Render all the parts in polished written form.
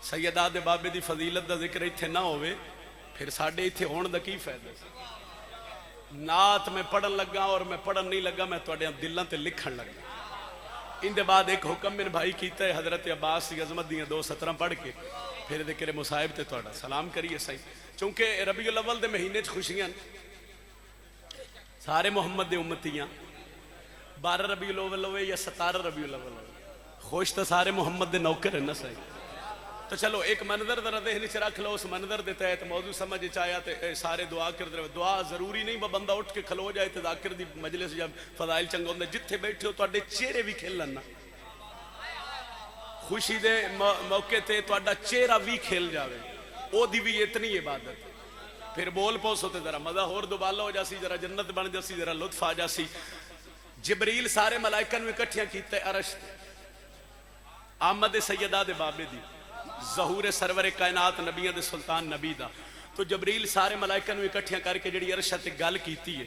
سیدہ دے بابے دی فضیلت دا ذکر ایتھے نہ ہوئے پھر ساڑھے ایتھے ہون دا کی فائدہ سی۔ نعت میں پڑھن لگا اور میں پڑھن نہیں لگا، میں توڑے دلوں تے لکھن لگا۔ ان دے بعد ایک حکم من بھائی کیتا ہے حضرت عباس کی عظمت دیاں 2 سطرہ پڑھ کے پھر ذکر مصائب تے توڑا سلام کریے صحیح، چونکہ ربیع الاول دے مہینے خوشیاں سارے محمد دے امتیاں 12 ربیع الاول ہوئے یا 17 ربیع الاول ہوئے، خوش تو سارے محمد دے نوکر ہیں نا صحیح۔ تو چلو ایک منظر ذرا ذہن چ رکھ لو، اس منظر دے تحت موضوع سمجھ چایا تے سارے دعا کر دے۔ دعا ضروری نہیں بندہ اٹھ کے کھلو جائے تے ذاکر دی مجلس یا فضائل چنگا ہوندے، جتھے بیٹھے ہو تواڈے چہرے بھی کھلن نا، خوشی دے موقع تے تواڈا چہرہ بھی کھل جاوے، او دی بھی اتنی عبادت۔ پھر بول پوسو تے ذرا مزہ اور دوبالا ہو جاسی، ذرا جنت بن جاسی، ذرا لطف آ جاسی۔ جبریل سارے ملائکہ نو اکٹھیاں کیتے عرش تے، آمد سیدہ دے بابے دی، ظہور سرور کائنات نبیوں دے سلطان نبی دا، تو جبریل سارے ملائکہ نو اکٹھیاں کر کے جڑی عرش تے گل کیتی ہے،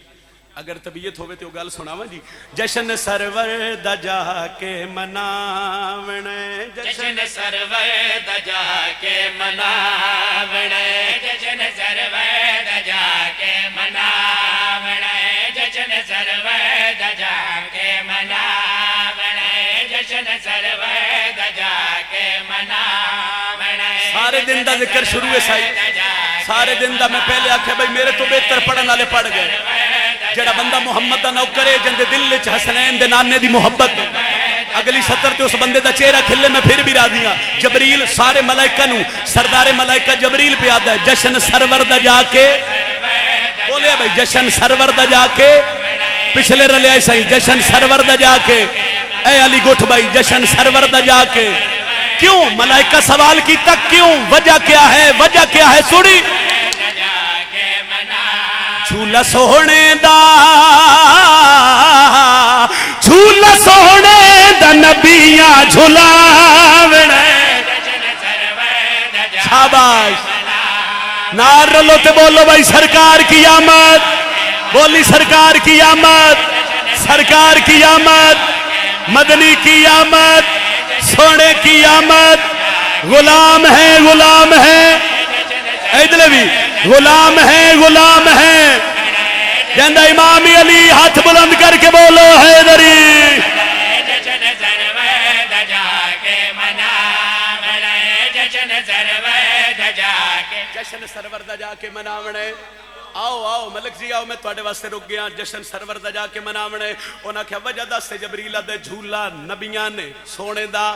اگر طبیعت ہوئے تو گل سناواں جی۔ جشن سرور دا جا کے مناونے، جشن سرور دا جا کے مناونے، جشن سرور دا جا کے مناونے، جشن سرور دا جا کے مناونے، جشن سرور دا جا کے مناونے۔ سارے دن دا ذکر شروع ہے سائی، سارے دن دا میں پہلے آکھے بھئی میرے تو بہتر پڑھن والے پڑھ گئے، جڑا بندہ محمد دا نوکر ہے جن دے دل وچ حسنین دے نانے دی محبت، اگلی سطر تے اس بندے دا چہرہ کھلے میں پھر بھی راضی ہاں۔ جبریل سارے ملائکہ نو، سردار ملائکہ جبریل پہ آتا ہے، جشن سرور دا جا کے، بولے بھائی جشن سرور دا جا کے، پچھلے رلے آئے صحیح، جشن سرور دا جا کے، اے علی گٹھ بھائی جشن سرور دا جا کے۔ کیوں ملائکہ سوال کی تک کیوں، وجہ کیا ہے، وجہ کیا ہے سوڑی؟ جھولا سونے دا، جھولا سونے دا نبیاں جھولاونے، شاباش نار رلو تے بولو بھائی سرکار کی آمد، بولی سرکار کی آمد، سرکار کی آمد، مدنی کی آمد، سونے کی آمد، غلام ہے غلام ہے، ایدلے بھی غلام ہے غلام ہے، جندہ امام علی ہاتھ بلند کر کے بولو حیدری۔ جشن سرور دا جا کے مناونے، جشن سرور دا جا کے، جشن سرور دا جا کے مناونے۔ آؤ آؤ ملک جی آؤ، میں توڑے واسطے رک گیا، جشن سرور دا جا کے مناونے۔ انہاں کیا وجہ دا سے جبریلہ دے جھولا نبیاں نے سونے دا،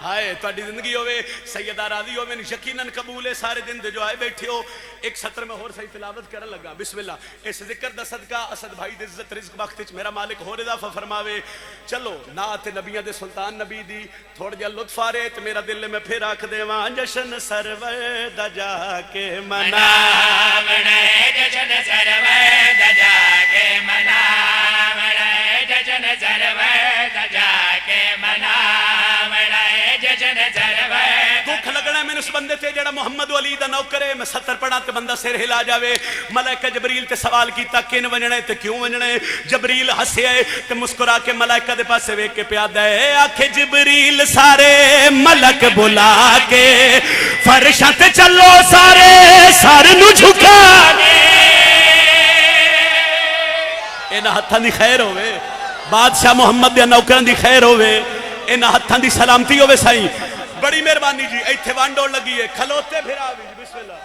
ہائے توڑی زندگی ہوئے سیدہ راضی ہوئے، یقیناً قبول ہے۔ سارے دن دے جو آئے بیٹھے ہو، ایک سطر میں اور صحیح تلاوت کرن لگا، بسم اللہ۔ اس ذکر دا صدقہ اسد بھائی دے عزت رزق بختچ میرا مالک ہو اضافہ فرماوے۔ چلو نعت نبیہ دے سلطان نبی دی تھوڑ جا لطف آ رہے تو میرا دل میں پھر آکھ دے وہاں، جشن سرور دا جا کے مناونے، جشن سرور دا جا کے مناونے، جشن سرور دا جا کے مناونے، جشن سرور۔ دکھ لگنا میں اس بندے تے جڑا محمد علی دا نوکر ہے، میں ستر پڑھا تے بندہ سر ہلا جاوے۔ ملائکہ جبریل تے سوال کیتا کین ونجنے تے کیوں ونجنے؟ جبریل ہسے تے مسکرا کے ملائکہ دے پاسے ویکھ کے پیادا ہے، آکھے جبریل سارے ملک بلا کے فرشاں تے چلو سارے سر نو جھکا کے۔ انہاں ہتھاں دی خیر ہوئے، بادشاہ محمد دے نوکراں دی خیر ہوئے، انہاں ہتھاں دی سلامتی ہوئے سائیں۔ بڑی مہربانی جی، ایتھے وانڈو لگی ہے، کھلوتے پھر آوی جی، بسم اللہ۔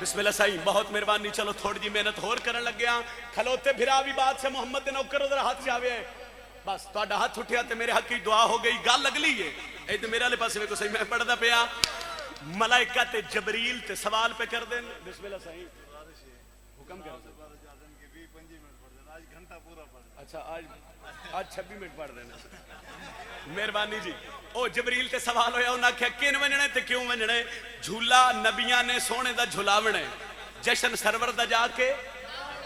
بسم اللہ سائیں، بہت مہربانی، چلو تھوڑی جی محنت اور کرن لگ گیا، کھلوتے پھر آوی بات سے محمد دے نوکر ادھر ہاتھ جاوے ہے، بس تو آڈا ہاتھ اٹھیا تے میرے حق کی دعا ہو گئی، گال لگ لی ہے، ایدھے میرے لئے پاسے میں کو صحیح میں پڑھ دا پیا، ملائکہ تے جبریل تے سوال پہ کر دیں، بسم اللہ سائیں، حکم کر دیں۔ اچھا آج 26 منٹ پڑھ دینا، مہربانی جی۔ او جبریل تے سوال ہویا، انہاں کیا کین ونجنے تے کیوں ونجنے؟ جھولا نبیاں نے سونے دا جھولاونے، جشن سرور دا جا کے،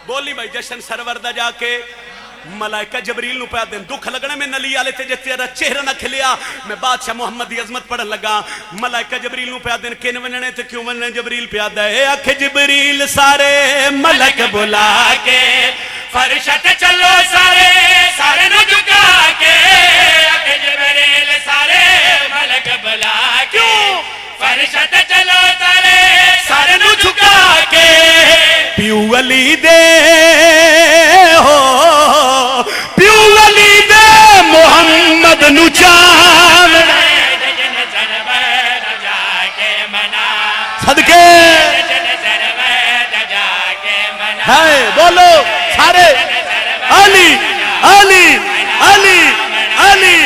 بولی بھائی جشن سرور دا جا کے۔ ملائکہ جبریل نو پہ دیں، دکھ لگنے میں نلی آلے تے جتے تیرا چہرہ نہ کھلیا، میں بادشاہ محمد دی عظمت پڑھن لگا۔ ملائکہ جبریل نو پہ دیں، کین ونجنے تے کیوں ونجنے؟ جبریل پہ دے، آکھے جبریل سارے ملک بلا کے فرش تے چلو سارے سارے نو جھکا کے اکھے جبریل سارے ملک بلا کے فرش تے چلو سارے سارے نو جھکا کے پیو علی دے ہو پیو علی دے محمد نو چاند صدقے ہے بولو سارے علی علی علی علی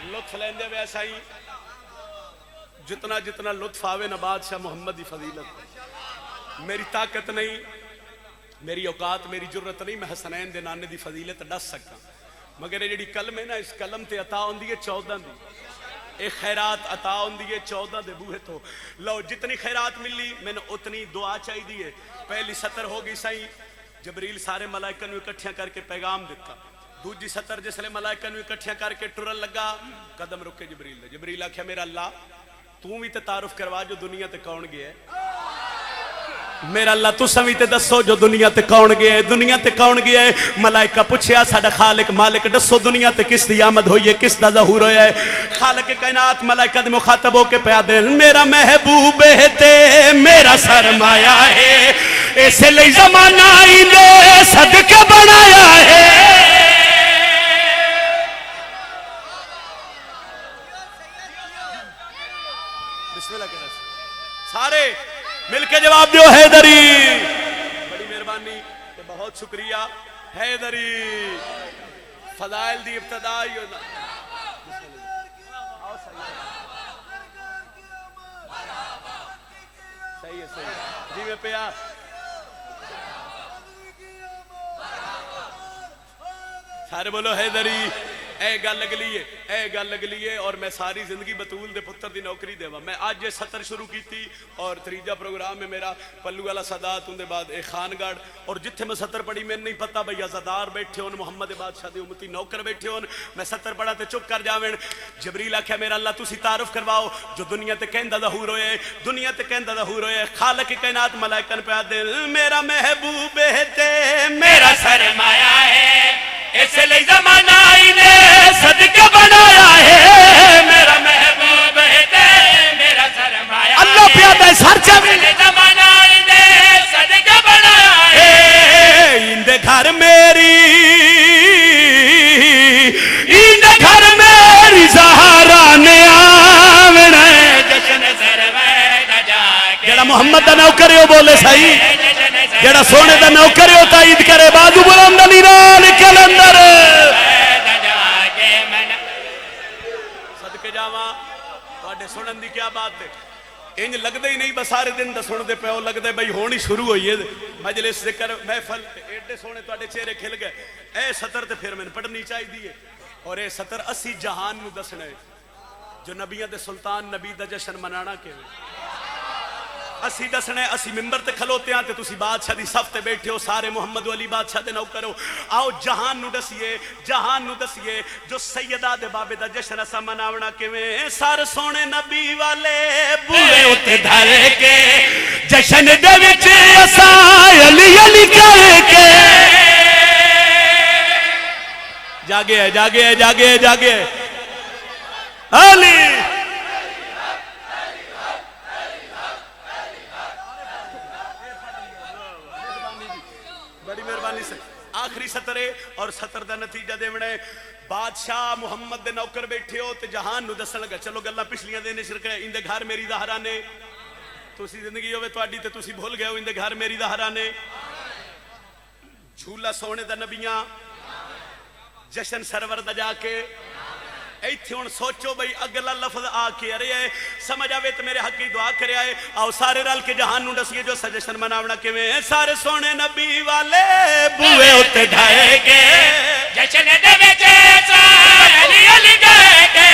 لطف لیندے ویسا ہی جتنا جتنا لطف آوے نا بادشاہ محمد دی فضیلت میری طاقت نہیں میری اوقات میری جرت نہیں میں حسنین دے نانے دی فضیلت ڈس سکتا مگر یہ جڑی کلم ہے نا اس کلم تے عطا ہوندی ہے 14 دی ایک خیرات عطا ہوندی ہے 14 دے بوہے تو لو جتنی خیرات ملی میں نے اتنی دعا چاہی دی ہے پہلی سطر ہوگی سائیں جبریل سارے ملائکہ نو اکٹھیاں کر کے پیغام دیتا دوجی سطر جس لئے ملائکہ نو اکٹھیاں کر کے ٹرل لگا قدم رکے جبریل دے جبریل آکھیا میرا اللہ تو بھی تے تعارف کروا جو دنیا تے کون گیا ہے میرا اللہ تو سوی تے دسو جو دنیا تے کون گیا ہے دنیا تے کون گیا ہے ملائکہ پوچھیا ساڈا خالق مالک دسو دنیا تے کس دی آمد ہوئی ہے کس دا ظہور ہویا ہے خالق کائنات ملائکہ دے مخاطب ہو کے پیا دے میرا محبوب ہے تے میرا سرمایہ ہے ایسے لئی زمانہ ہی نے صدقہ بنایا ہے بسم اللہ کے سارے مل کے جواب دیو حیدری بڑی مہربانی بہت شکریہ حیدری فضائل دی ابتدائی صحیح ہے صحیح جی میں پیا سارے بولو حیدری اے گل لگ لیے اور میں ساری زندگی بطول دے پتر دی نوکری دیوا میں آج یہ سطر شروع کی تھی اور تریجا پروگرام میں میرا پلو والا سادات ان دے بعد ایک خانگڑ اور جتھے میں سطر پڑھی میں نہیں پتا بھئی عزادار بیٹھے ہون محمد بادشاہ دی امتی نوکر بیٹھے ہون میں سطر پڑھا تے چپ کر جاویں جبریل آکھیا میرا اللہ تسی تعارف کرواؤ جو دنیا تے کہندہ ظہور ہوئے دنیا تے کہندہ ظہور ہوئے خالق کائنات ملائکہ پہ دل میرا محبوب ہے تے میرا سرمایہ ہے ایسے لئی زمانہ ہی نے صدقہ بنایا ہے میرا محبوب ہے تے میرا سرمایہ اللہ پیادہ ہے سر چاہے ایسے لئی زمانہ ہی نے صدقہ بنایا ہے اندے گھر میری زہرا نے آمنا ہے جشن سروے جا کے جڑا محمد دا نوکر ہو بولے صحیح جڑا سونے دا نوکر ہو تائید کرے بازو بلند علی نال کلندر صدقے جاواں تواڈے سنن دی کیا بات ہے انج لگدے ہی نہیں بس سارے دن دا سن دے پیو لگدے بھئی ہونی شروع ہوئی ہے مجلس ذکر محفل ایڈے سونے تواڈے چہرے کھل گئے اے سطر تے پھر میں پڑھنی چاہیے دی ہے اور اے سطر اسی جہان نو دسنا ہے جو نبیاں دے سلطان نبی دا جشن منانا کے اسی دسنے اسی ممبر تے کھلوتے ہیں تے تسی بادشاہ دی صف تے بیٹھے ہو سارے محمد علی بادشاہ دے نوکر ہو آؤ جہان نو دسیے جو سیدہ دے بابے دا جشن اسا مناونا کیویں سار سونے نبی والے بوئے اتے دھر کے جشن دے وچ اسا علی علی کر کے جاگے علی بڑی مہربانی سے آخری سطرے اور سطر دا نتیجہ دیونے بادشاہ محمد دے نوکر بیٹھے ہو تے جہان نو دسن لگا چلو گلاں پچھلیاں دینے شرک ہے اندے گھر میری زہرا نے تسی زندگی ہوئے تواڈی تے تسی بھول گئے ہو اندے گھر میری زہرا نے جھولا سونے دا نبیاں جشن سرور دا جا کے ایتھے ہن سوچو بھئی اگلا لفظ آ کے ارے ہے سمجھ آوے تے میرے حق کی دعا کرے آئے آؤ سارے رل کے جہان نو دسیے جو جشن مناونا کیویں سارے سونے نبی والے بوئے اتے ڈھائے کے جشن دے وچ علی علی گئے کے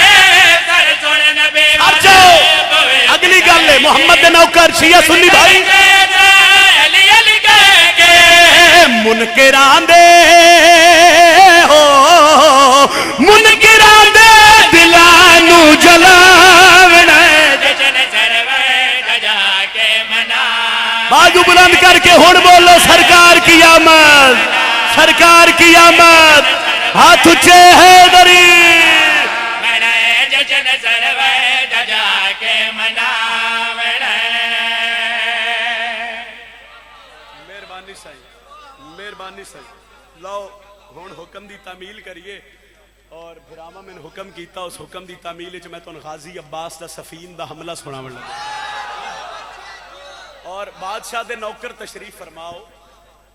سارے سونے نبی والے اگلی گل ہے محمد دے نوکر شیعہ سنی بھائی علی علی گئے کے منکران دے ہو منکران دے بلند کر کے ہن بولو سرکار کی آمد، سرکار کی آمد، ہاتھ اچھے حیدری منائے جشن سروے جا کے مناوڑے مہربانی سائی، مہربانی سائی، لو ہون حکم دی تعمیل کریے اور بھراما میں حکم کیتا اس حکم دی تعمیل میں تو غازی عباس دا سفین دا حملہ سنا لگا اور بادشاہ دے نوکر تشریف فرماؤ